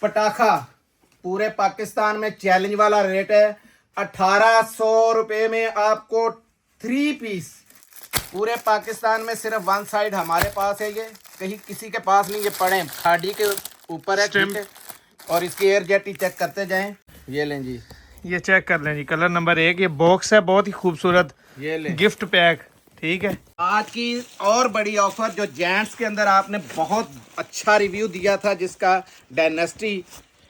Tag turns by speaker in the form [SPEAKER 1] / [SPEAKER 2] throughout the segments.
[SPEAKER 1] पटाखा पूरे पाकिस्तान में चैलेंज वाला रेट है। 1800 रुपये में आपको 3 पीस पूरे पाकिस्तान में सिर्फ वन साइड हमारे पास है। ये कहीं किसी के पास नहीं, ये पड़े खाड़ी के ऊपर है, ठीक है। और इसकी एयर जेट ही चेक करते जाएं। ये लें जी,
[SPEAKER 2] ये चेक कर लें जी, कलर नंबर 1। ये बॉक्स है बहुत ही खूबसूरत,
[SPEAKER 1] ये लें
[SPEAKER 2] गिफ्ट पैक, ठीक है।
[SPEAKER 1] आज की और बड़ी ऑफर जो जेंट्स के अंदर आपने बहुत अच्छा रिव्यू दिया था, जिसका डायनेस्टी,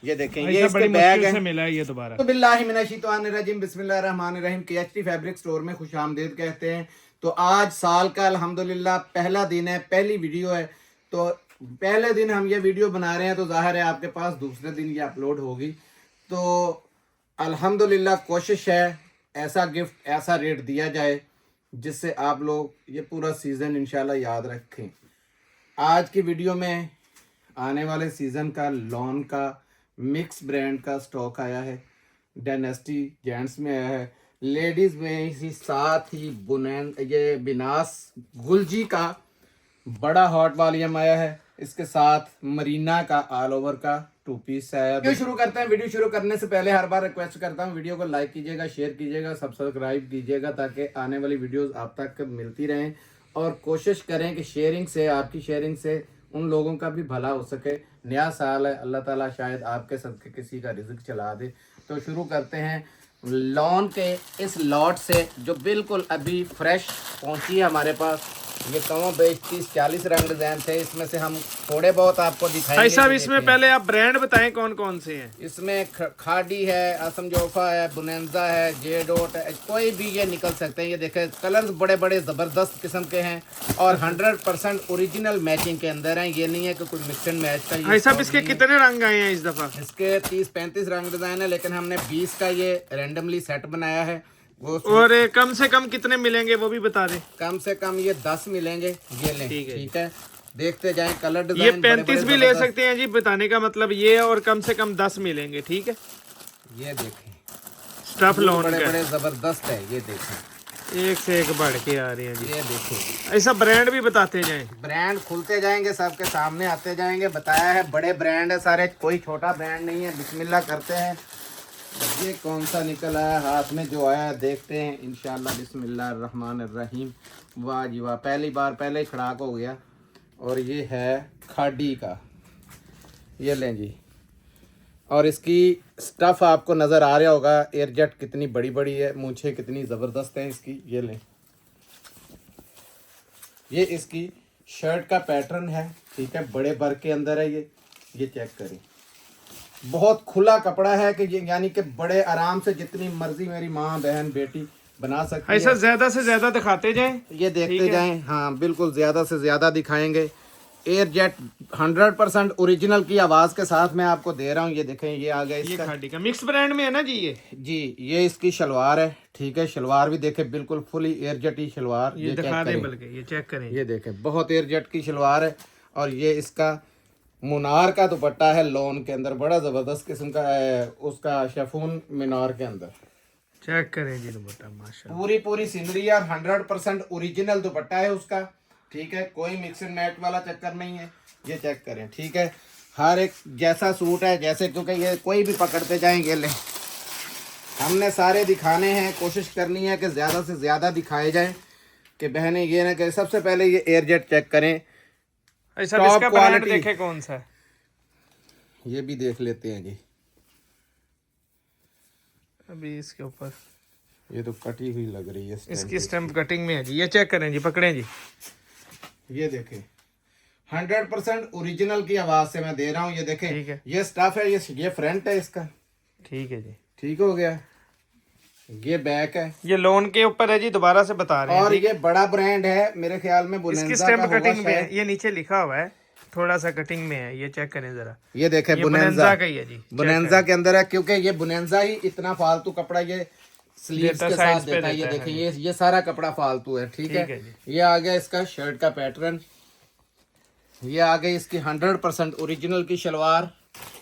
[SPEAKER 1] ये देखें, ये इसके बैग है।
[SPEAKER 2] मिला है ये दोबारा।
[SPEAKER 1] तो बिल्लाहि मिनश्शैतानिर्रजीम बिस्मिल्लाहिर्रहमानिर्रहीम। KHT फैब्रिक स्टोर में खुशामदीद कहते हैं। तो आज साल का अल्हम्दुलिल्लाह पहला दिन है, पहली वीडियो है। तो पहले दिन हम ये वीडियो बना रहे हैं, तो जाहिर है आपके पास दूसरे दिन ये अपलोड होगी। तो अल्हम्दुलिल्लाह कोशिश है ऐसा गिफ्ट, ऐसा रेट दिया जाए जिससे आप लोग ये पूरा सीज़न इंशाल्लाह याद रखें। आज की वीडियो में आने वाले सीज़न का लॉन का मिक्स ब्रांड का स्टॉक आया है। डायनेस्टी जेंट्स में आया है, लेडीज़ में इसी साथ ही बुनैन ये बिनास गुलजी का बड़ा हॉट वॉल्यूम आया है। इसके साथ मरीना का ऑल ओवर का 2 पीस है। वीडियो शुरू करते हैं। वीडियो शुरू करने से पहले हर बार रिक्वेस्ट करता हूँ, वीडियो को लाइक कीजिएगा, शेयर कीजिएगा, सब्सक्राइब कीजिएगा, ताकि आने वाली वीडियोस आप तक मिलती रहें। और कोशिश करें कि शेयरिंग से, आपकी शेयरिंग से उन लोगों का भी भला हो सके। नया साल है, अल्लाह ताला शायद आपके सदके किसी का रिज़्क चला दे। तो शुरू करते हैं लॉन के इस लॉट से, जो बिल्कुल अभी फ्रेश पहुंची है हमारे पास। ये कमों बेच 30-40 रंग डिजाइन थे, इसमें से हम थोड़े बहुत आपको दिखाएंगे।
[SPEAKER 2] भाई साहब, इसमें पहले आप ब्रांड बताएं कौन कौन से हैं।
[SPEAKER 1] इसमें खाड़ी है, असम जोफा है, बुनेंजा है, जे डॉट है, कोई भी ये निकल सकते हैं। ये देखें, कलर्स बड़े बड़े ज़बरदस्त किस्म के हैं और 100% ओरिजिनल मैचिंग के अंदर हैं। ये नहीं है कि कुछ मिक्स एंड मैच का।
[SPEAKER 2] भाई साहब, इसके कितने रंग आए हैं इस दफा?
[SPEAKER 1] इसके 30-35 रंग डिजाइन है, लेकिन हमने 20 का ये रैंडमली सेट बनाया है।
[SPEAKER 2] और कम से कम कितने मिलेंगे वो भी बता दें।
[SPEAKER 1] कम से कम ये 10 मिलेंगे। ये लें, ठीक है, देखते जाएं कलर डिजाइन।
[SPEAKER 2] ये 35 भी ले सकते हैं जी, बताने का मतलब ये, और कम से कम 10 मिलेंगे, ठीक है।
[SPEAKER 1] ये देखें,
[SPEAKER 2] स्टफ लॉन
[SPEAKER 1] बड़े बड़े जबरदस्त है। ये देखें,
[SPEAKER 2] एक से एक बढ़ के आ रहे हैं जी।
[SPEAKER 1] ये देखें,
[SPEAKER 2] ऐसा ब्रांड भी बताते जाएं।
[SPEAKER 1] ब्रांड खुलते जाएंगे, सबके सामने आते जाएंगे। बताया है बड़े ब्रांड है सारे, कोई छोटा ब्रांड नहीं है। बिस्मिल्लाह करते हैं। ये कौन सा निकल आया हाथ में, जो आया देखते हैं इंशाल्लाह। बिस्मिल्लाहिर्रहमानिर्रहीम। वाह जी वाह, पहली बार पहले ही खड़ाक हो गया। और ये है खाड़ी का, ये लें जी। और इसकी स्टफ़ आपको नज़र आ रहा होगा, एयरजेट कितनी बड़ी बड़ी है, मूंछें कितनी ज़बरदस्त हैं इसकी। ये लें, ये इसकी शर्ट का पैटर्न है, ठीक है, बड़े बर के अंदर है ये चेक करें। बहुत खुला कपड़ा है कि ये यानी कि बड़े आराम से जितनी मर्जी मेरी माँ बहन बेटी बना सकती है।
[SPEAKER 2] ऐसा ज्यादा से ज्यादा दिखाते जाएं,
[SPEAKER 1] ये देखते जाएं। हाँ बिल्कुल, ज़्यादा से ज़्यादा दिखाएंगे। एयरजेट 100% ओरिजिनल की आवाज़ के साथ मैं आपको दे रहा हूँ। ये देखें, ये आ गया इसका।
[SPEAKER 2] खाड़ी का मिक्स ब्रांड में है ना जी ये?
[SPEAKER 1] जी, ये इसकी शलवार है, ठीक है। शलवार भी देखें, बिल्कुल फुली एयरजेट ही शलवार।
[SPEAKER 2] ये दिखा दें, बल्कि ये चेक करें।
[SPEAKER 1] ये देखें, बहुत एयरजेट की शलवार है। और ये इसका मुनार का दुपट्टा है, लॉन के अंदर बड़ा ज़बरदस्त किस्म का है, उसका शेफून मीनार के अंदर।
[SPEAKER 2] चेक करें जी दुपट्टा, माशाल्लाह
[SPEAKER 1] पूरी सीनरी और 100% ओरिजिनल दुपट्टा है उसका, ठीक है। कोई मिक्स एंड मैच वाला चक्कर नहीं है। ये चेक करें, ठीक है। हर एक जैसा सूट है जैसे, क्योंकि ये कोई भी पकड़ते जाएंगे। ले, हमने सारे दिखाने हैं, कोशिश करनी है कि ज़्यादा से ज़्यादा दिखाए जाएं कि बहनें ये ना करें। सबसे पहले ये एयरजेट चेक करें,
[SPEAKER 2] ऐसा इसका ब्रांड देखें कौन सा है।
[SPEAKER 1] ये भी देख लेते हैं जी।
[SPEAKER 2] अभी इसके ऊपर
[SPEAKER 1] ये तो कटी हुई लग रही है,
[SPEAKER 2] इसकी स्टैम्प कटिंग में है जी। ये चेक करें जी, पकड़ें जी।
[SPEAKER 1] ये देखें, 100% ओरिजिनल की आवाज़ से मैं दे रहा हूँ। ये देखें,
[SPEAKER 2] ठीक है।
[SPEAKER 1] ये स्टफ है, ये फ्रंट है इसका,
[SPEAKER 2] ठीक है जी,
[SPEAKER 1] ठीक हो गया। ये बैक है,
[SPEAKER 2] ये लोन के ऊपर है जी, दोबारा से बता रहे हैं।
[SPEAKER 1] और ये बड़ा ब्रांड है मेरे ख्याल में,
[SPEAKER 2] इसकी स्टैम्प कटिंग में है। ये नीचे लिखा हुआ है, थोड़ा सा कटिंग में है। ये चेक करें जरा।
[SPEAKER 1] ये देखें,
[SPEAKER 2] बुनेंजा का ही है जी,
[SPEAKER 1] बुनेंजा के अंदर है, क्योंकि ये बुनेंजा ही इतना फालतू कपड़ा ये स्लीव्स के साथ देता है। ये देखें, ये सारा कपड़ा फालतू है, ठीक है। ये आ गया इसका शर्ट का पैटर्न। ये आ गई इसकी 100% ओरिजिनल की शलवार,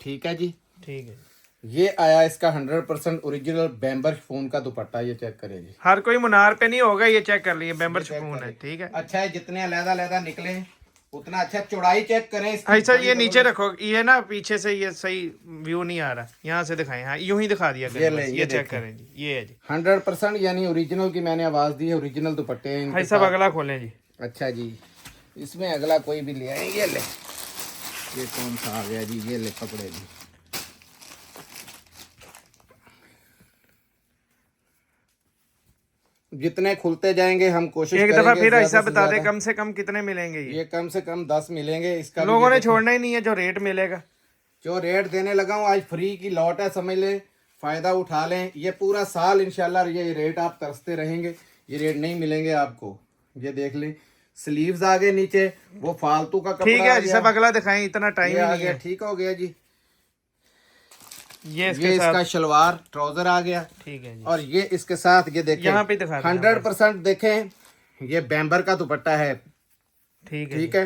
[SPEAKER 1] ठीक है जी,
[SPEAKER 2] ठीक है।
[SPEAKER 1] ये आया इसका 100% ओरिजिनल बैम्बर शिफॉन का दुपट्टा। ये चेक करें जी,
[SPEAKER 2] हर कोई मुनार पे नहीं होगा, ये चेक कर लिए, बैम्बर शिफॉन है, ठीक है।
[SPEAKER 1] अच्छा है, जितने अलहदा अलहदा निकले उतना अच्छा। चौड़ाई चेक करें इसकी,
[SPEAKER 2] भाई साहब
[SPEAKER 1] बड़ी
[SPEAKER 2] ये नीचे
[SPEAKER 1] जबरदस्त।
[SPEAKER 2] रखो, ये ना पीछे से ये सही व्यू नहीं आ रहा, यहाँ से दिखाएं। हाँ यूं ही दिखा दिया
[SPEAKER 1] ये
[SPEAKER 2] करें
[SPEAKER 1] ले,
[SPEAKER 2] बस।
[SPEAKER 1] ये
[SPEAKER 2] ये चेक
[SPEAKER 1] देखें।
[SPEAKER 2] करें जी, ये है जी
[SPEAKER 1] 100% यानी ओरिजिनल की मैंने आवाज दी है, ओरिजिनल दुपट्टे हैं इनके
[SPEAKER 2] भाई साहब।
[SPEAKER 1] साथ।
[SPEAKER 2] अगला खोलें जी।
[SPEAKER 1] अच्छा जी, इसमें अगला कोई भी ले आए। ये ले, ये कौन सा आ गया जी, ये ले पकड़े जी। जितने खुलते जाएंगे हम कोशिश
[SPEAKER 2] एक
[SPEAKER 1] करेंगे
[SPEAKER 2] दफा फिर
[SPEAKER 1] ज्यादा
[SPEAKER 2] ऐसा
[SPEAKER 1] से
[SPEAKER 2] बता दे,
[SPEAKER 1] ज्यादा।
[SPEAKER 2] कम से कम कितने मिलेंगे ये?
[SPEAKER 1] ये कम से कम 10 मिलेंगे। इसका भी
[SPEAKER 2] लोगों
[SPEAKER 1] ये
[SPEAKER 2] ने
[SPEAKER 1] देखो,
[SPEAKER 2] छोड़ना ही नहीं है, जो रेट मिलेगा।
[SPEAKER 1] जो रेट देने लगा हूँ आज फ्री की लॉट है, समझ ले, फायदा उठा लें। ये पूरा साल इंशाल्लाह ये रेट आप तरसते रहेंगे, ये रेट नहीं मिलेंगे आपको। ये देख लें, स्लीव्स आ गए नीचे, वो फालतू का कपड़ा
[SPEAKER 2] ठीक
[SPEAKER 1] आ
[SPEAKER 2] है जी,
[SPEAKER 1] गया।
[SPEAKER 2] सब अगला दिखाएं, इतना टाइम
[SPEAKER 1] ये
[SPEAKER 2] ही
[SPEAKER 1] आ
[SPEAKER 2] नहीं
[SPEAKER 1] गया,
[SPEAKER 2] है।
[SPEAKER 1] ठीक हो गया जी।
[SPEAKER 2] ये इसके
[SPEAKER 1] ये
[SPEAKER 2] साथ
[SPEAKER 1] इसका शलवार ट्राउजर आ गया,
[SPEAKER 2] ठीक है जी।
[SPEAKER 1] और ये इसके साथ ये देखें,
[SPEAKER 2] यहाँ पे दिखा देना
[SPEAKER 1] 100% देखें, ये बैम्बर का दुपट्टा है।
[SPEAKER 2] ठीक है
[SPEAKER 1] ठीक है,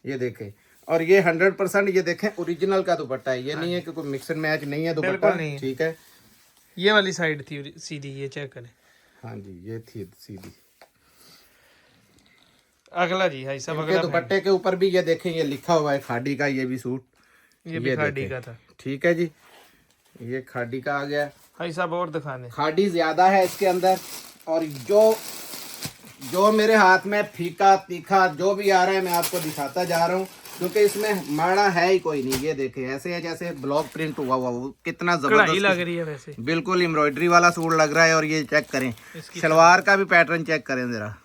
[SPEAKER 1] ये देखें। और ये 100% ये देखें ओरिजिनल का दुपट्टा है। ये नहीं है कि कोई मिक्स एंड मैच नहीं है दुपट्टा,
[SPEAKER 2] बिल्कुल नहीं है।
[SPEAKER 1] ठीक है।
[SPEAKER 2] ये वाली साइड थी सीधी, ये चेक करें।
[SPEAKER 1] हाँ जी, ये थी सीधी।
[SPEAKER 2] अगला जी भाई साहब,
[SPEAKER 1] इनके
[SPEAKER 2] अगला
[SPEAKER 1] दुपट्टे के ऊपर भी ये देखें, ये लिखा हुआ है खाड़ी का, ये भी सूट,
[SPEAKER 2] ये भी खाड़ी
[SPEAKER 1] देखें।
[SPEAKER 2] का था।
[SPEAKER 1] ठीक है जी, ये खाड़ी का आ गया।
[SPEAKER 2] भाई साहब और दिखाने।
[SPEAKER 1] खाड़ी ज्यादा है इसके अंदर, और जो मेरे हाथ में फीका तीखा जो भी आ रहा है मैं आपको दिखाता जा रहा हूँ, क्योंकि इसमें माड़ा है ही कोई नहीं। ये देखें, ऐसे है जैसे ब्लॉक प्रिंट हुआ हुआ, वो कितना
[SPEAKER 2] कढ़ाई
[SPEAKER 1] जबरदस्त
[SPEAKER 2] लग रही है वैसे।
[SPEAKER 1] बिल्कुल एम्ब्रॉयडरी वाला सूट लग रहा है। और ये चेक करें,
[SPEAKER 2] इसकी
[SPEAKER 1] शलवार का भी पैटर्न चेक करें जरा।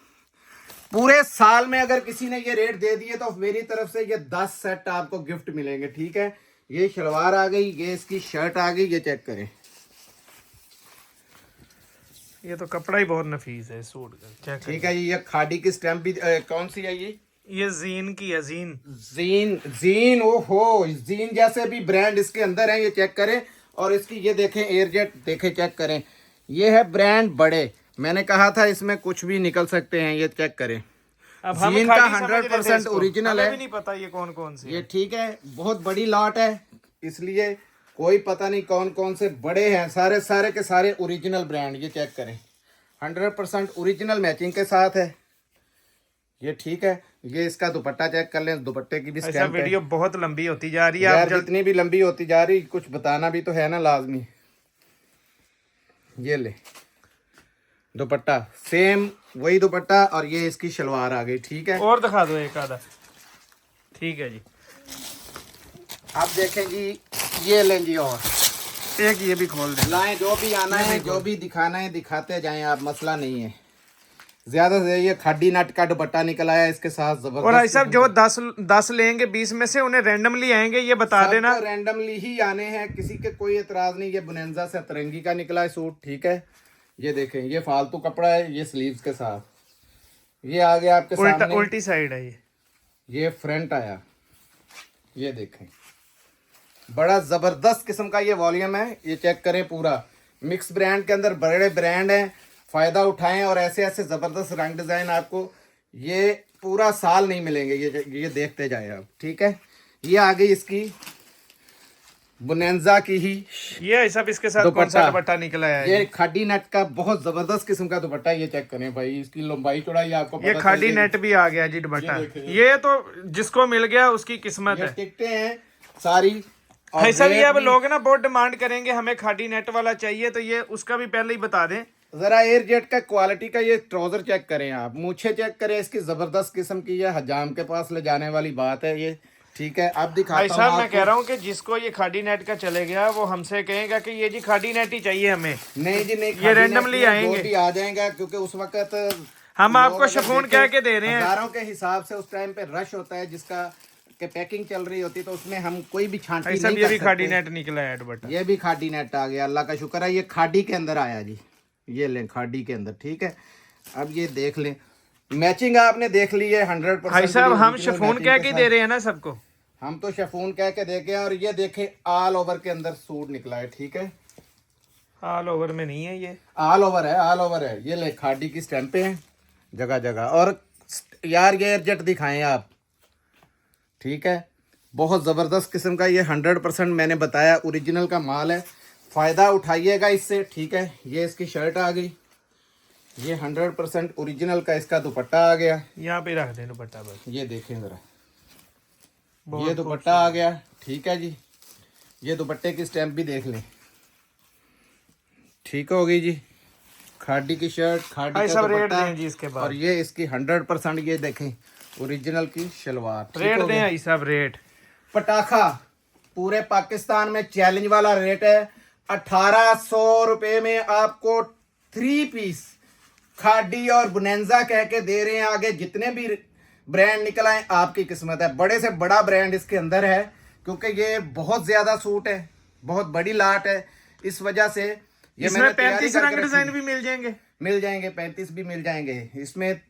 [SPEAKER 1] पूरे साल में अगर किसी ने ये रेट दे दिए तो मेरी तरफ से ये 10 सेट आपको गिफ्ट मिलेंगे। ठीक है, ये शलवार आ गई, ये इसकी शर्ट आ गई, ये चेक करें।
[SPEAKER 2] ये तो कपड़ा ही बहुत नफीस है सूट का, चेक करें।
[SPEAKER 1] ठीक है जी, ये खाड़ी की स्टैम्प भी कौन सी है
[SPEAKER 2] ये जीन की है, जीन।
[SPEAKER 1] जीन। जीन, ओहो, जीन जैसे भी ब्रांड इसके अंदर है, ये चेक करें। और इसकी ये देखें एयरजेट, देखें चेक करें, ये है ब्रांड बड़े। मैंने कहा था इसमें कुछ भी निकल सकते हैं, ये चेक करें।
[SPEAKER 2] अब हम
[SPEAKER 1] जीन
[SPEAKER 2] खाड़ी
[SPEAKER 1] का
[SPEAKER 2] समझ रहे थे
[SPEAKER 1] 100%
[SPEAKER 2] इसको।
[SPEAKER 1] ओरिजिनल
[SPEAKER 2] हमें
[SPEAKER 1] है।
[SPEAKER 2] भी नहीं पता ये कौन कौन सी
[SPEAKER 1] ये
[SPEAKER 2] है।
[SPEAKER 1] ठीक है, बहुत बड़ी लॉट है, इसलिए कोई पता नहीं कौन कौन से बड़े हैं। सारे के सारे ओरिजिनल ब्रांड, ये चेक करें, 100% ओरिजिनल मैचिंग के साथ है। ये ठीक है, ये इसका दुपट्टा चेक कर लें, दुपट्टे की भी
[SPEAKER 2] ऐसा
[SPEAKER 1] स्टैम्प है।
[SPEAKER 2] वीडियो बहुत लंबी होती जा रही है,
[SPEAKER 1] यार
[SPEAKER 2] आप जल्द।
[SPEAKER 1] जितनी भी लंबी होती जा रही, कुछ बताना भी तो है ना लाजमी। ये ले दुपट्टा, सेम वही दुपट्टा, और ये इसकी शलवार आ गई। ठीक है,
[SPEAKER 2] और दिखा दो एक आधा। ठीक है जी,
[SPEAKER 1] अब देखें जी, ये लें जी, और
[SPEAKER 2] एक ये भी खोल दें।
[SPEAKER 1] लाएं, जो भी आना है, जो भी दिखाना है दिखाते जाएं आप, मसला नहीं है। ज्यादा से ये खाडी नट का दुपट्टा निकल आया इसके साथ, जबरदस्त।
[SPEAKER 2] और भाई साहब जो 10 लेंगे 20 में से उन्हें रैंडमली आएंगे, ये बता देना।
[SPEAKER 1] रैंडमली ही आने हैं, किसी के कोई एतराज नहीं। ये बुनेंजा से तरंगी का निकला है सूट। ठीक है, ये देखें, ये फालतू कपड़ा है, ये स्लीव्स के साथ। ये आ गया आपके सामने,
[SPEAKER 2] उल्टी साइड है
[SPEAKER 1] ये फ्रंट आया। ये देखें, बड़ा जबरदस्त किस्म का ये वॉल्यूम है। ये चेक करें, पूरा मिक्स ब्रांड के अंदर बड़े ब्रांड हैं, फायदा उठाएं। और ऐसे ऐसे जबरदस्त रंग डिजाइन आपको ये पूरा साल नहीं मिलेंगे, ये देखते जाए आप। ठीक है, ये आ गई इसकी बुनेंजा की ही
[SPEAKER 2] ये सब इसके साथ कौन सा दुपट्टा निकला है?
[SPEAKER 1] ये खाडी नेट का बहुत जबरदस्त किस्म का दुपट्टा। ये चेक करें भाई, इसकी लंबाई चौड़ाई आपको
[SPEAKER 2] ये
[SPEAKER 1] पता
[SPEAKER 2] खाडी
[SPEAKER 1] चलेगी।
[SPEAKER 2] नेट भी आ गया जी दुपट्टा। ये तो जिसको मिल गया उसकी किस्मत
[SPEAKER 1] ये
[SPEAKER 2] है।
[SPEAKER 1] टिकटें हैं सारी। और
[SPEAKER 2] भाई साहब, ये
[SPEAKER 1] रेट
[SPEAKER 2] अब
[SPEAKER 1] भी-
[SPEAKER 2] लोग ना बहुत डिमांड करेंगे हमें खाडी नेट वाला चाहिए, तो ये उसका भी पहले ही बता दें।
[SPEAKER 1] जरा एयरजेट का क्वालिटी का ये ट्राउजर चेक करें आप, मूछे चेक करें इसकी, जबरदस्त किस्म की है, हजाम के पास ले जाने वाली बात है ये। ठीक है, अब
[SPEAKER 2] भाई
[SPEAKER 1] दिखाता
[SPEAKER 2] साहब
[SPEAKER 1] हूँ
[SPEAKER 2] मैं
[SPEAKER 1] आपको।
[SPEAKER 2] कह रहा हूँ कि जिसको ये खाडी नेट का चले गया वो हमसे कहेगा कि ये जी खाडी नेट ही चाहिए हमें।
[SPEAKER 1] नहीं जी नहीं,
[SPEAKER 2] ये
[SPEAKER 1] खादी
[SPEAKER 2] randomly
[SPEAKER 1] नेट में
[SPEAKER 2] आएंगे।
[SPEAKER 1] जो भी आ जाएगा, क्योंकि उस वक्त
[SPEAKER 2] हम
[SPEAKER 1] लोग
[SPEAKER 2] आपको
[SPEAKER 1] अगर
[SPEAKER 2] शिफॉन
[SPEAKER 1] देखें,
[SPEAKER 2] कह के दे रहे हैं।
[SPEAKER 1] हजारों के हिसाब से उस टाइम पे रश होता है, जिसका के पैकिंग चल रही होती, तो उसमें हम कोई भी छांटी
[SPEAKER 2] भाई
[SPEAKER 1] नहीं
[SPEAKER 2] साहब, ये भी
[SPEAKER 1] कर
[SPEAKER 2] खाडी
[SPEAKER 1] सकते।
[SPEAKER 2] नेट निकला है दुपट्टा।
[SPEAKER 1] ये भी खाडी नेट आ गया, अल्लाह का शुक्र है, ये खाडी के अंदर आया जी। ये लें, खाडी के अंदर। ठीक है, अब ये देख लें, मैचिंग आपने देख ली है 100%।
[SPEAKER 2] भाई साहब हम शिफॉन कह के दे रहे हैं ना सबको।
[SPEAKER 1] हम तो शिफॉन कह के देखे। और ये देखें, ऑल ओवर के अंदर सूट निकला है। ठीक है,
[SPEAKER 2] ऑल ओवर में नहीं है ये,
[SPEAKER 1] ऑल ओवर है, ऑल ओवर है। ये ले, खाडी की स्टैंपें हैं जगह जगह। और यार ये एयरजेट दिखाएं आप। ठीक है, बहुत ज़बरदस्त किस्म का ये 100% मैंने बताया ओरिजिनल का माल है, फ़ायदा उठाइएगा इससे। ठीक है, ये इसकी शर्ट आ गई, ये 100% ओरिजिनल का इसका दुपट्टा आ गया।
[SPEAKER 2] यहाँ पे रख दें दुपट्टा बस।
[SPEAKER 1] ये देखें ज़रा, ये दुपट्टा आ गया, ठीक है जी। ये दुपट्टे की स्टैम्प भी देख लें, ठीक होगी जी। खादी की शर्ट, खादी
[SPEAKER 2] भाई
[SPEAKER 1] का
[SPEAKER 2] सब रेट
[SPEAKER 1] दुपट्टा,
[SPEAKER 2] दें जी इसके बाद।
[SPEAKER 1] और ये इसकी 100% ये देखें ओरिजिनल की शलवार, ठीक
[SPEAKER 2] रेट
[SPEAKER 1] हो
[SPEAKER 2] दें
[SPEAKER 1] गया।
[SPEAKER 2] भाई साहब रेट।
[SPEAKER 1] पटाखा पूरे पाकिस्तान में चैलेंज वाला रेट है। 1800 रुपए में आपको 3 पीस खादी और बुनेंजा कह के दे रहे हैं। आगे जितने भी ब्रांड निकल आए आपकी किस्मत है। बड़े से बड़ा ब्रांड इसके अंदर है, क्योंकि ये बहुत ज्यादा सूट है, बहुत बड़ी लाट है, इस वजह से ये
[SPEAKER 2] इसमें
[SPEAKER 1] मैंने तैयारी
[SPEAKER 2] 35
[SPEAKER 1] करके
[SPEAKER 2] रंग
[SPEAKER 1] रखी
[SPEAKER 2] डिजाइन
[SPEAKER 1] है।
[SPEAKER 2] भी मिल जाएंगे।
[SPEAKER 1] मिल जाएंगे, 35 भी मिल जाएंगे। इसमें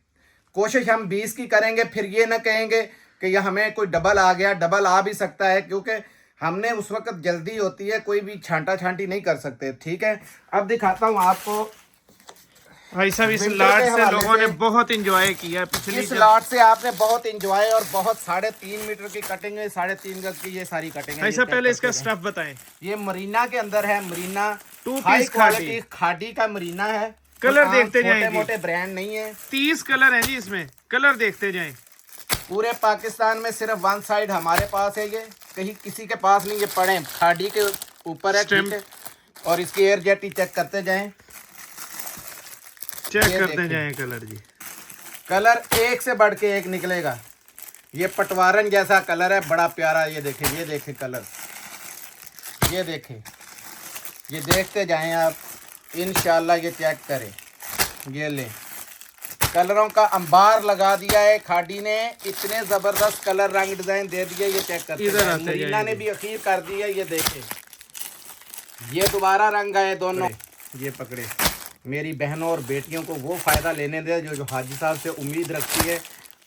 [SPEAKER 1] कोशिश हम 20 की करेंगे, फिर ये ना कहेंगे कि यह हमें कोई डबल आ गया। डबल आ भी सकता है, क्योंकि हमने उस वक्त जल्दी होती है, कोई भी छांटा छांटी नहीं कर सकते, ठीक है। अब दिखाता हूँ आपको
[SPEAKER 2] भाई साहब इस
[SPEAKER 1] विंटर
[SPEAKER 2] लाट
[SPEAKER 1] के
[SPEAKER 2] से
[SPEAKER 1] हवाले
[SPEAKER 2] लोगों ने
[SPEAKER 1] से।
[SPEAKER 2] बहुत इंजॉय किया है पिछली
[SPEAKER 1] इस लाट से आपने बहुत इंजॉय, और बहुत 3.5 मीटर की कटिंग है, 3.5 गज की ये सारी कटिंग है।
[SPEAKER 2] भाई साहब पहले इसका स्टफ बताएं।
[SPEAKER 1] ये मरीना के अंदर है, मरीना
[SPEAKER 2] 2
[SPEAKER 1] हाई
[SPEAKER 2] पीस
[SPEAKER 1] क्वालिटी खादी का मरीना है।
[SPEAKER 2] कलर देखते
[SPEAKER 1] छोटे
[SPEAKER 2] जाएं जी।
[SPEAKER 1] मोटे ब्रांड नहीं है।
[SPEAKER 2] 30 कलर हैं जी इसमें, कलर देखते जाएं।
[SPEAKER 1] पूरे पाकिस्तान में सिर्फ वन साइड हमारे पास है, ये कहीं किसी के पास नहीं। ये पड़े खादी के ऊपर है, ठीक है। और इसकी एयर जेट ही चेक करते जाएं,
[SPEAKER 2] चेक
[SPEAKER 1] ये
[SPEAKER 2] करते
[SPEAKER 1] देखिए।
[SPEAKER 2] जाएं कलर जी।
[SPEAKER 1] कलर एक से बढ़ के एक निकलेगा। ये पटवारन जैसा कलर है, बड़ा प्यारा। ये देखें, ये देखें कलर, ये देखें, ये देखते जाएं आप, इंशाल्लाह ये चेक करें। ये ले, कलरों का अंबार लगा दिया है खादी ने। इतने जबरदस्त कलर रंग डिजाइन दे दिए, ये चेक करते
[SPEAKER 2] इधर
[SPEAKER 1] जाएं।
[SPEAKER 2] आते
[SPEAKER 1] मरीना
[SPEAKER 2] जाएंगे।
[SPEAKER 1] ने भी अखीर कर दी है, ये देखें। ये दोबारा रंग आए दोनों। ये पकड़े, मेरी बहनों और बेटियों को वो फ़ायदा लेने दे जो हाजी साहब से उम्मीद रखती है।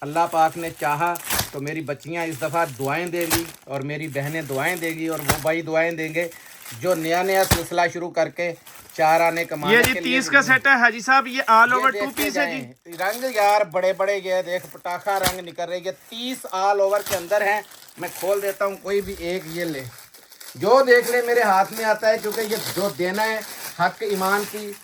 [SPEAKER 1] अल्लाह पाक ने चाहा तो मेरी बच्चियां इस दफ़ा दुआएं देंगी, और मेरी बहनें दुआएं देंगी, और वो भाई दुआएं देंगे जो नया नया सिलसिला शुरू करके 4 आने कमाने
[SPEAKER 2] ये जी
[SPEAKER 1] के लिए
[SPEAKER 2] 30 का सेट है हाजी साहब। ये ऑल ओवर 2
[SPEAKER 1] देखते
[SPEAKER 2] पीस है
[SPEAKER 1] जाएं।
[SPEAKER 2] जी।
[SPEAKER 1] रंग यार बड़े बड़े, ये देख पटाखा रंग निकल रही है। 30 ऑल ओवर के अंदर है। मैं खोल देता हूँ कोई भी एक, ये ले, जो देख ले मेरे हाथ में आता है, क्योंकि ये जो देना है हक ईमान की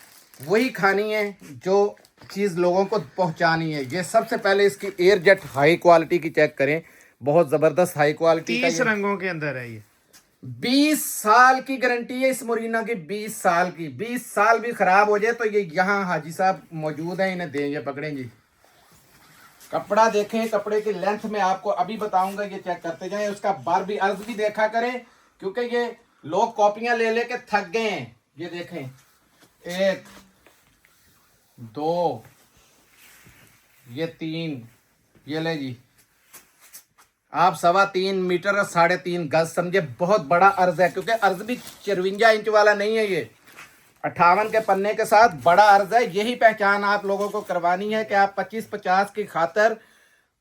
[SPEAKER 1] वही खानी है, जो चीज़ लोगों को पहुंचानी है। ये सबसे पहले इसकी एयर जेट हाई क्वालिटी की चेक करें, बहुत ज़बरदस्त हाई क्वालिटी का।
[SPEAKER 2] 30 रंगों के अंदर है ये।
[SPEAKER 1] 20 साल की गारंटी है इस मुरीना की, 20 साल की। 20 साल भी खराब हो जाए तो ये यहाँ हाजी साहब मौजूद हैं, इन्हें देंगे, पकड़ेंगे। कपड़ा देखें, कपड़े की लेंथ में आपको अभी बताऊंगा, ये चेक करते जाएं। उसका बार भी अर्ज भी देखा करें, क्योंकि ये लोग कॉपियां ले लेके थक गए हैं। ये देखें, 1 2 ये 3, ये ले जी आप 3.25 मीटर और 3.5 गज समझे, बहुत बड़ा अर्ज है। क्योंकि अर्ज भी 54 इंच वाला नहीं है, ये 58 के पन्ने के साथ बड़ा अर्ज है। यही पहचान आप लोगों को करवानी है कि आप 25-50 की खातर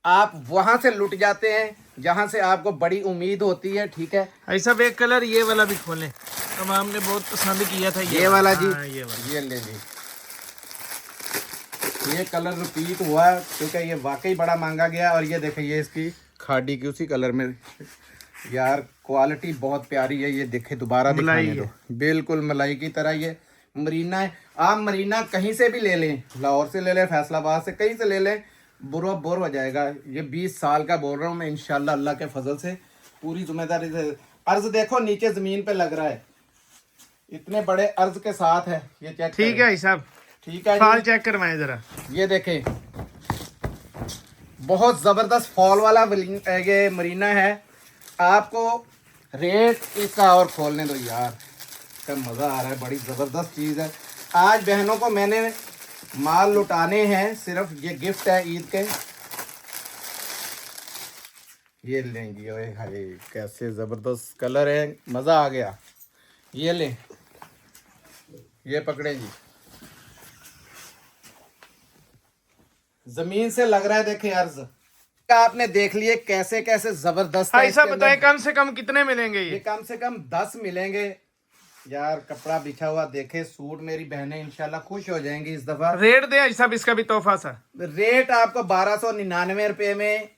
[SPEAKER 1] आप वहां से लुट जाते हैं जहां से आपको बड़ी उम्मीद होती है, ठीक है।
[SPEAKER 2] भाई साहब एक कलर ये वाला भी खोलें, अब हमने बहुत पसंद किया था
[SPEAKER 1] ये वाला जी,
[SPEAKER 2] हाँ, ये वाला।
[SPEAKER 1] ये ले जी, ये कलर रिपीट हुआ क्योंकि ये वाकई बड़ा महंगा गया। और ये देखें, ये इसकी खादी की उसी कलर में, यार क्वालिटी बहुत प्यारी है। ये देखे, दोबारा दिखाने दो, बिल्कुल मलाई की तरह ये मरीना है। आप मरीना कहीं से भी ले लें, लाहौर से ले लें, फैसलाबाद से, कहीं से ले लें, बुरा बोर हो जाएगा। ये 20 साल का बोल रहा हूँ मैं, इंशाल्लाह अल्लाह के फजल से पूरी जिम्मेदारी से। अर्ज देखो नीचे जमीन पे लग रहा है, इतने बड़े अर्ज के साथ है। ये चेक
[SPEAKER 2] ठीक है भाई साहब,
[SPEAKER 1] ठीक है
[SPEAKER 2] फाल
[SPEAKER 1] जी।
[SPEAKER 2] चेक करवाएं जरा।
[SPEAKER 1] ये देखें, बहुत ज़बरदस्त फॉल वाला ये मरीना है। आपको रेट इसका और खोलने दो यार, क्या मज़ा आ रहा है, बड़ी ज़बरदस्त चीज़ है। आज बहनों को मैंने माल लुटाने हैं, सिर्फ ये गिफ्ट है ईद के। ये लेंगी, ओए हाय कैसे ज़बरदस्त कलर है, मज़ा आ गया। ये लें, ये पकड़े जी, जमीन से लग रहा है। देखें अर्ज आपने देख लिए कैसे कैसे जबरदस्त है।
[SPEAKER 2] भाई साहब
[SPEAKER 1] इसके
[SPEAKER 2] बताएं
[SPEAKER 1] अंदर
[SPEAKER 2] कम से कम कितने मिलेंगे
[SPEAKER 1] ये
[SPEAKER 2] ये?
[SPEAKER 1] कम से कम 10 मिलेंगे यार। कपड़ा बिछा हुआ देखे, सूट, मेरी बहनें इंशाल्लाह खुश हो जाएंगी इस दफा।
[SPEAKER 2] रेट दे भाई साहब इसका भी तोहफा सा।
[SPEAKER 1] रेट आपको 1299 रुपए में,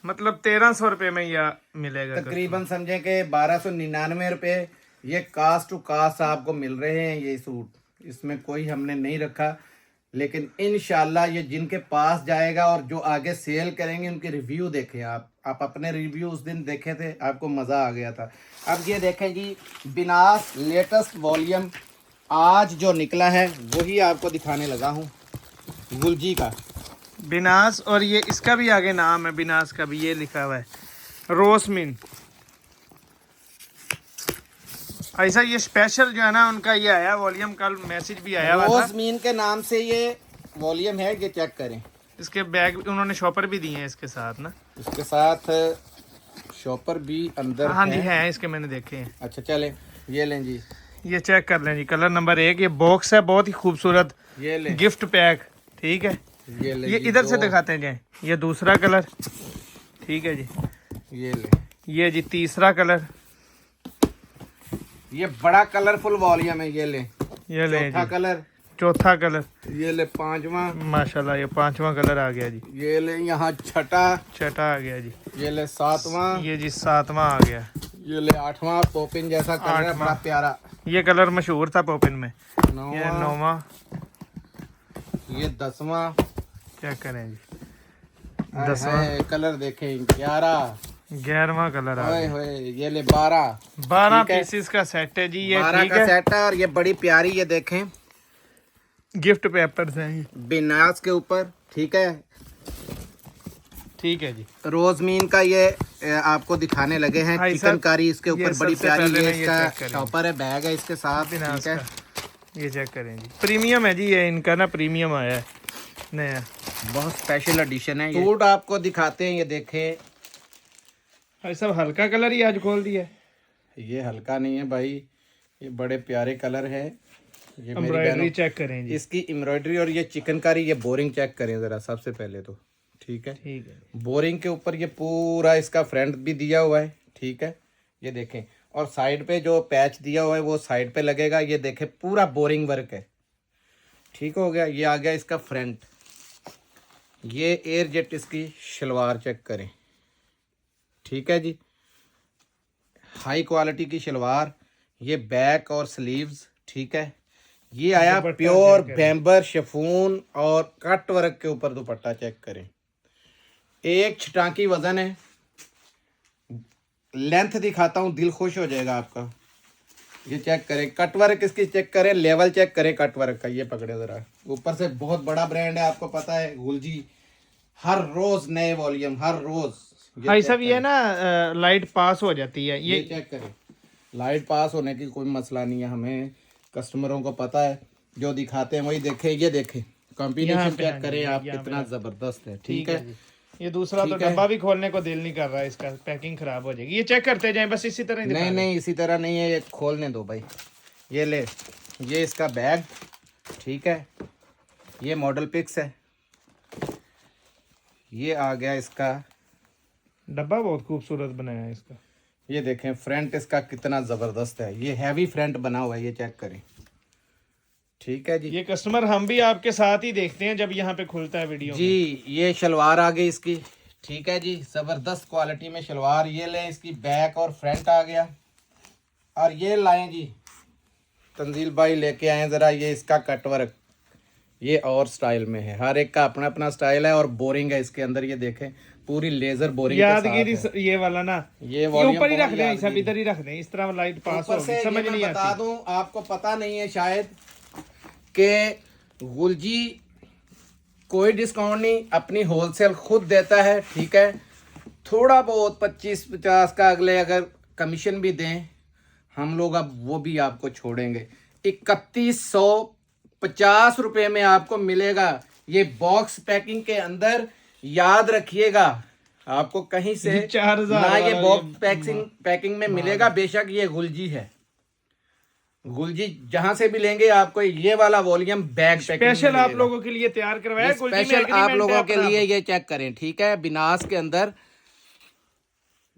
[SPEAKER 2] मतलब 1300 रुपए में यह मिलेगा
[SPEAKER 1] तकरीबन समझे कि 1299 रुपए ये कास्ट टू कास्ट आपको मिल रहे हैं ये सूट। इसमें कोई हमने नहीं रखा, लेकिन इंशाल्लाह ये जिनके पास जाएगा और जो आगे सेल करेंगे उनके रिव्यू देखें आप अपने रिव्यू उस दिन देखे थे, आपको मज़ा आ गया था। अब ये देखें जी, बिनास लेटेस्ट वॉल्यूम आज जो निकला है वही आपको दिखाने लगा हूँ, गुलजी का
[SPEAKER 2] बिनास। और ये इसका भी आगे नाम है बिनास का भी, ये लिखा हुआ है रोसमिन। ऐसा ये स्पेशल जो है ना उनका ये आया वॉल्यूम, कल मैसेज भी आया हुआ था।
[SPEAKER 1] रोजमीन के नाम से ये वॉल्यूम है, ये चेक करें।
[SPEAKER 2] इसके बैग उन्होंने शॉपर भी दिए हैं इसके साथ ना,
[SPEAKER 1] इसके साथ शॉपर भी अंदर
[SPEAKER 2] हाँ जी है इसके, मैंने देखे हैं।
[SPEAKER 1] अच्छा चले, ये लें जी,
[SPEAKER 2] ये चेक कर लें जी, कलर नंबर 1। ये बॉक्स है बहुत ही खूबसूरत,
[SPEAKER 1] ये लें,
[SPEAKER 2] गिफ्ट पैक, ठीक है।
[SPEAKER 1] ये लें
[SPEAKER 2] ये
[SPEAKER 1] जी,
[SPEAKER 2] इधर से
[SPEAKER 1] दो,
[SPEAKER 2] दिखाते हैं जाए, ये दूसरा कलर, ठीक है जी।
[SPEAKER 1] ये लें,
[SPEAKER 2] ये जी तीसरा कलर,
[SPEAKER 1] ये बड़ा कलरफुल वॉल्यूम है, ये लें।
[SPEAKER 2] ये ले
[SPEAKER 1] चौथा
[SPEAKER 2] जी
[SPEAKER 1] कलर,
[SPEAKER 2] चौथा कलर,
[SPEAKER 1] ये ले पांचवा,
[SPEAKER 2] माशाल्लाह ये पांचवा कलर आ गया जी।
[SPEAKER 1] ये ले यहाँ छठा,
[SPEAKER 2] छठा आ गया जी।
[SPEAKER 1] ये ले सातवां,
[SPEAKER 2] ये जी सातवां आ गया।
[SPEAKER 1] ये ले आठवां, पोपिन जैसा कलर है, बड़ा प्यारा।
[SPEAKER 2] ये कलर मशहूर था पोपिन में। ये
[SPEAKER 1] नौवां,
[SPEAKER 2] नौवां,
[SPEAKER 1] ये 10वां,
[SPEAKER 2] चेक करें जी।
[SPEAKER 1] 10वां कलर देखें, 11,
[SPEAKER 2] 11वां कलर आ
[SPEAKER 1] ओए
[SPEAKER 2] गया।
[SPEAKER 1] होए, ये ले 12,
[SPEAKER 2] 12
[SPEAKER 1] ठीक है।
[SPEAKER 2] पीसेस का सेट है जी ये,
[SPEAKER 1] 12
[SPEAKER 2] ठीक
[SPEAKER 1] का
[SPEAKER 2] है।
[SPEAKER 1] सेट है और ये बड़ी प्यारी, ये देखें
[SPEAKER 2] गिफ्ट पेपर्स हैं ये,
[SPEAKER 1] बिनास के ऊपर, ठीक है।
[SPEAKER 2] ठीक है जी।
[SPEAKER 1] रोजमीन का ये आपको दिखाने लगे हैं,
[SPEAKER 2] हाँ,
[SPEAKER 1] चिकनकारी इसके
[SPEAKER 2] ये
[SPEAKER 1] ऊपर बड़ी
[SPEAKER 2] सबसे
[SPEAKER 1] प्यारी,
[SPEAKER 2] पहले
[SPEAKER 1] ये
[SPEAKER 2] मैं ये
[SPEAKER 1] इसका
[SPEAKER 2] चेक करें।
[SPEAKER 1] शॉपर है, बैग है इसके साथ,
[SPEAKER 2] बिनास
[SPEAKER 1] ठीक है।
[SPEAKER 2] का ये चेक करें जी, प्रीमियम है जी ये, इनका ना प्रीमियम आया है नया,
[SPEAKER 1] बहुत स्पेशल एडिशन है। सूट आपको दिखाते हैं, ये देखें,
[SPEAKER 2] ये सब हल्का कलर ही आज खोल दिया है।
[SPEAKER 1] ये हल्का नहीं है भाई, ये बड़े प्यारे कलर है। ये मेरी
[SPEAKER 2] एम्ब्रॉयडरी
[SPEAKER 1] बहनों,
[SPEAKER 2] चेक करें जी,
[SPEAKER 1] इसकी एम्ब्रॉयडरी और ये चिकनकारी, ये बोरिंग चेक करें जरा सबसे पहले तो, ठीक है।
[SPEAKER 2] ठीक है।
[SPEAKER 1] बोरिंग के ऊपर ये पूरा इसका फ्रंट भी दिया हुआ है, ठीक है, ये देखें। और साइड पे जो पैच दिया हुआ है वो साइड पे लगेगा, ये देखें पूरा बोरिंग वर्क है, ठीक हो गया। ये आ गया इसका फ्रंट, ये एयर जेट इसकी शलवार चेक करें, ठीक है जी, हाई क्वालिटी की शलवार, ये बैक और स्लीव्स, ठीक है। ये आया
[SPEAKER 2] दुपट्टा
[SPEAKER 1] प्योर
[SPEAKER 2] चेक करें।
[SPEAKER 1] बैम्बर शिफॉन और कट वर्क के ऊपर दुपट्टा चेक करें। एक छटाकी वजन है, लेंथ दिखाता हूँ, दिल खुश हो जाएगा आपका। ये चेक करें, कटवर्क इसकी चेक करें, लेवल चेक करें कटवर्क का, ये पकड़े जरा। ऊपर से बहुत बड़ा ब्रांड है, आपको पता है गुलजी, हर रोज नए वॉल्यूम, हर रोज।
[SPEAKER 2] हाँ सब ये ना लाइट पास हो जाती है
[SPEAKER 1] ये
[SPEAKER 2] ये
[SPEAKER 1] चेक करें, लाइट पास होने की कोई मसला नहीं है, हमें कस्टमरों को पता है, जो दिखाते हैं वही देखें। ये देखें कॉम्बिनेशन
[SPEAKER 2] यहाँ पे,
[SPEAKER 1] चेक
[SPEAKER 2] हाँ
[SPEAKER 1] करें
[SPEAKER 2] जी,
[SPEAKER 1] आप,
[SPEAKER 2] यहाँ
[SPEAKER 1] कितना जबरदस्त है, ठीक
[SPEAKER 2] है
[SPEAKER 1] है।
[SPEAKER 2] जी। ये दूसरा तो
[SPEAKER 1] ठीक है।
[SPEAKER 2] डब्बा भी खोलने को दिल नहीं कर रहा है, इसका पैकिंग खराब हो जाएगी। ये चेक करते जाएं बस, इसी तरह ही दिखा
[SPEAKER 1] नहीं
[SPEAKER 2] रहे हैं।
[SPEAKER 1] नहीं, इसी तरह नहीं है, ये खोलने दो भाई। ये ले, ये इसका बैग, ठीक है, ये मॉडल पिक्स है, ये आ गया इसका
[SPEAKER 2] डब्बा, बहुत खूबसूरत बनाया है इसका।
[SPEAKER 1] ये देखें फ्रंट इसका कितना जबरदस्त है, ये हैवी फ्रंट बना हुआ है, ये चेक करें, ठीक है जी।
[SPEAKER 2] ये कस्टमर हम भी आपके साथ ही देखते हैं जब यहाँ पे खुलता है वीडियो
[SPEAKER 1] जी ये शलवार आ गई इसकी, ठीक है जी, जबरदस्त क्वालिटी में शलवार। ये लें, इसकी बैक और फ्रंट आ गया। और ये लाएं जी, तंजील भाई लेके आए जरा, ये इसका कटवर्क, ये और स्टाइल में है, हर एक का अपना अपना स्टाइल है और बोरिंग है इसके अंदर, ये देखें पूरी लेजर बोरिंग के साथ
[SPEAKER 2] यादगिरी
[SPEAKER 1] है।
[SPEAKER 2] ये वाला ना,
[SPEAKER 1] ये
[SPEAKER 2] ये
[SPEAKER 1] वॉल्यूम
[SPEAKER 2] ऊपर ही
[SPEAKER 1] बहुत
[SPEAKER 2] रख दें, सब
[SPEAKER 1] यादगिरी।
[SPEAKER 2] इधर ही रख दें, इस तरह लाइट पास
[SPEAKER 1] ऊपर से
[SPEAKER 2] होगी, समझ
[SPEAKER 1] ये मैं
[SPEAKER 2] नहीं
[SPEAKER 1] बता
[SPEAKER 2] आती।
[SPEAKER 1] दूं, आपको पता नहीं है शायद कि गुलजी कोई डिस्काउंट नहीं, अपनी होलसेल खुद देता है, ठीक है। थोड़ा बहुत 25-50 का अगले अगर कमीशन भी दें हम लोग, अब वो भी आपको छोड़ेंगे। 3150 रुपये में आपको मिलेगा ये बॉक्स पैकिंग के अंदर, याद रखिएगा, आपको कहीं से
[SPEAKER 2] 4000
[SPEAKER 1] ना ये
[SPEAKER 2] वाला
[SPEAKER 1] बॉक्स पैकिंग में मिलेगा। बेशक ये गुलजी है, गुलजी जहां से भी लेंगे आपको ये वाला वॉल्यूम बैग
[SPEAKER 2] स्पेशल आप लोगों के लिए तैयार करवाया है, गुलजी में
[SPEAKER 1] स्पेशल आप
[SPEAKER 2] agreement
[SPEAKER 1] लोगों
[SPEAKER 2] है
[SPEAKER 1] के
[SPEAKER 2] अपना।
[SPEAKER 1] लिए, ये चेक करें, ठीक है। बिनास के अंदर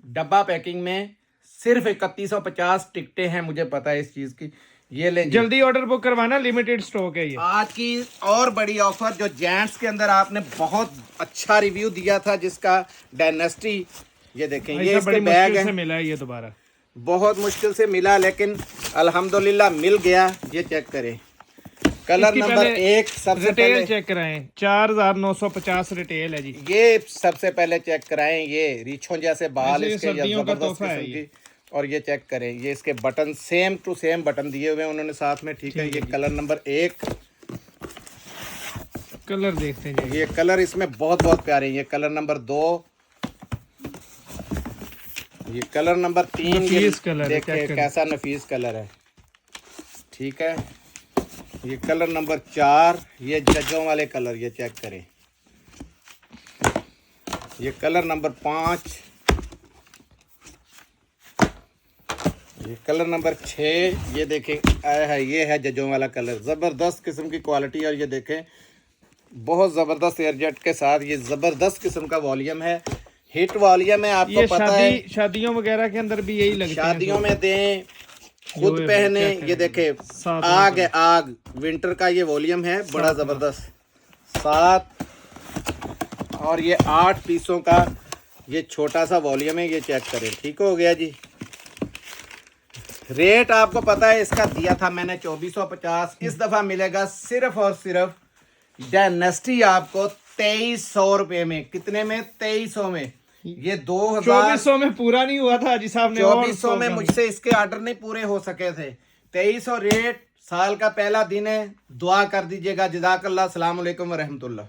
[SPEAKER 1] डब्बा पैकिंग में सिर्फ 3150 टिकटें हैं, मुझे पता है इस चीज की। ये ले जी।
[SPEAKER 2] जल्दी ऑर्डर बुक करवाना, लिमिटेड स्टॉक है ये।
[SPEAKER 1] आज की और बड़ी ऑफर जो जेंट्स के अंदर आपने बहुत अच्छा रिव्यू दिया था, जिसका डायनेस्टी, ये देखें, ये
[SPEAKER 2] ऐसा
[SPEAKER 1] इसके
[SPEAKER 2] बड़ी
[SPEAKER 1] बैग
[SPEAKER 2] मुश्किल
[SPEAKER 1] है,
[SPEAKER 2] से मिला है ये दोबारा।
[SPEAKER 1] बहुत मुश्किल से मिला लेकिन अल्हम्दुलिल्लाह मिल गया। ये चेक करें, कलर
[SPEAKER 2] इसकी
[SPEAKER 1] नंबर
[SPEAKER 2] पहले
[SPEAKER 1] 1 सबसे
[SPEAKER 2] रिटेल
[SPEAKER 1] पहले
[SPEAKER 2] चेक कराएं, 4950 रिटेल है जी।
[SPEAKER 1] ये सबसे पहले चेक कराएं, ये रीछों जैसे बाल
[SPEAKER 2] वैसे ये
[SPEAKER 1] इसके, या
[SPEAKER 2] सर्दियों का
[SPEAKER 1] जबरदस्त
[SPEAKER 2] तोहफा है
[SPEAKER 1] किस्म
[SPEAKER 2] ये।
[SPEAKER 1] की। और ये चेक करें, ये इसके button same to same button दिए हुए हैं उन्होंने साथ में, ठीक है।
[SPEAKER 2] ठीक
[SPEAKER 1] ये
[SPEAKER 2] है जी।
[SPEAKER 1] कलर नंबर 1,
[SPEAKER 2] कलर देखते हैं जी।
[SPEAKER 1] ये कलर इसमें बहुत बहुत प्यारे हैं। ये कलर नंबर 2, ये कलर नंबर 3, ये
[SPEAKER 2] नफीस कलर है,
[SPEAKER 1] देखिए
[SPEAKER 2] चेक करें।
[SPEAKER 1] कैसा नफीस कलर है, ठीक है। ये कलर नंबर 4, ये जजों वाले कलर, ये चेक करें। ये कलर नंबर 5, ये कलर नंबर 6, ये देखें आया है, ये है जजों वाला कलर, ज़बरदस्त किस्म की क्वालिटी। और ये देखें बहुत ज़बरदस्त एयरजेट के साथ, ये ज़बरदस्त किस्म का वॉल्यूम है, हिट वॉल्यूम है, आपको
[SPEAKER 2] ये
[SPEAKER 1] पता है।
[SPEAKER 2] शादियों वगैरह के अंदर भी यही लगते हैं।
[SPEAKER 1] शादियों में दें, खुद
[SPEAKER 2] जो है,
[SPEAKER 1] पहने।
[SPEAKER 2] क्या करें।
[SPEAKER 1] ये देखे
[SPEAKER 2] सात
[SPEAKER 1] आग है, आग विंटर का ये वॉल्यूम है, बड़ा ज़बरदस्त। 7 और ये 8 पीसों का ये छोटा सा वॉल्यूम है, ये चेक करें, ठीक हो गया जी। रेट आपको पता है इसका दिया था मैंने 2450, इस दफ़ा मिलेगा सिर्फ और सिर्फ डायनेस्टी आपको 2300 रुपये में। कितने में? 2300 में। ये
[SPEAKER 2] 2400 में पूरा नहीं हुआ था हाजी साहब ने,
[SPEAKER 1] 2400 में मुझसे इसके ऑर्डर नहीं पूरे हो सके थे। 2300 रेट, साल का पहला दिन है, दुआ कर दीजिएगा। जज़ाकल्लाह, अस्सलाम वालेकुम व रहमतुल्लाह।